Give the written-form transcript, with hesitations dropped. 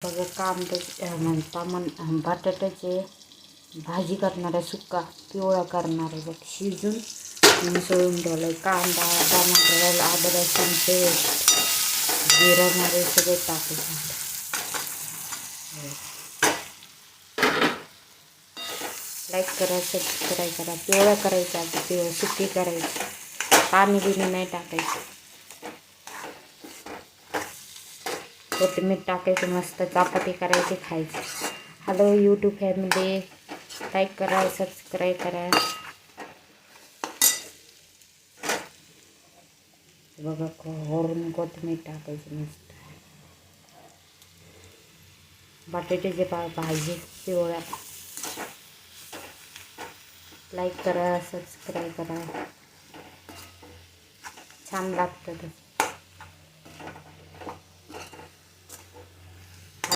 बघा बटाट्याचे भाजी करणार आहे, सुक्का पिवळा करणार आहे. बघ शिजून मिसळून ठेवलं आहे. कांदा टमाटर अद्रक लसूण पेस्ट जिरा मोहरी सगळे टाकायचे. लाईक करा, सबस्क्राईब करा. पिवळा करायचा, आता पिवळं सुकी करायची, पाणी बिणी नाही टाकायचं. कोथिंबीर टाकायचं, मस्त चपाती करायची, खायची. हॅलो यूट्यूब फॅमिली, लाईक करा, सबस्क्राईब करा. बघा वरून कोथिंबीर टाकायची, मस्त बटाट्याची भाजी पिवळ्या. लाईक करा, सबस्क्राईब करा, छान लागतं.